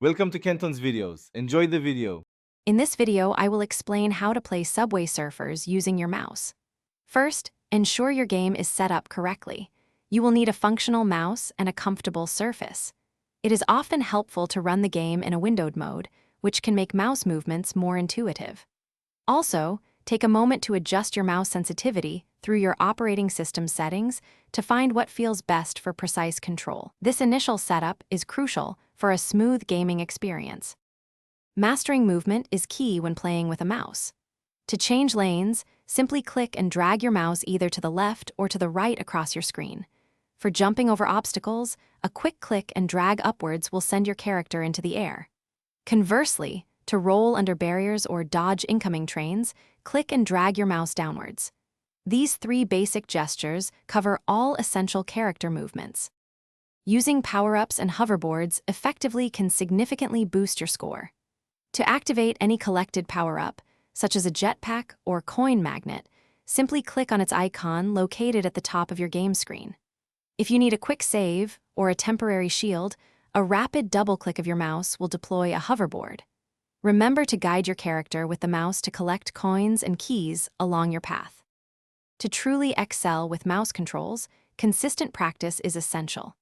Welcome to Kenton's videos. Enjoy the video. In this video, I will explain how to play Subway Surfers using your mouse. First, ensure your game is set up correctly. You will need a functional mouse and a comfortable surface. It is often helpful to run the game in a windowed mode, which can make mouse movements more intuitive. Also, take a moment to adjust your mouse sensitivity through your operating system settings to find what feels best for precise control. This initial setup is crucial for a smooth gaming experience. Mastering movement is key when playing with a mouse. To change lanes, simply click and drag your mouse either to the left or to the right across your screen. For jumping over obstacles, a quick click and drag upwards will send your character into the air. Conversely, to roll under barriers or dodge incoming trains, click and drag your mouse downwards. These three basic gestures cover all essential character movements. Using power-ups and hoverboards effectively can significantly boost your score. To activate any collected power-up, such as a jetpack or coin magnet, simply click on its icon located at the top of your game screen. If you need a quick save or a temporary shield, a rapid double-click of your mouse will deploy a hoverboard. Remember to guide your character with the mouse to collect coins and keys along your path. To truly excel with mouse controls, consistent practice is essential.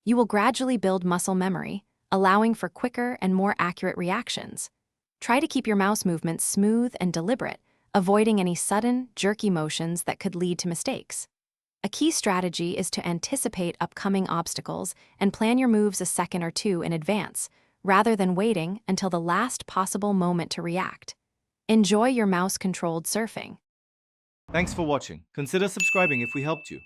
You will gradually build muscle memory, allowing for quicker and more accurate reactions. Try to keep your mouse movements smooth and deliberate, avoiding any sudden, jerky motions that could lead to mistakes. A key strategy is to anticipate upcoming obstacles and plan your moves a second or two in advance, rather than waiting until the last possible moment to react. Enjoy your mouse-controlled surfing. Thanks for watching. Consider subscribing if we helped you.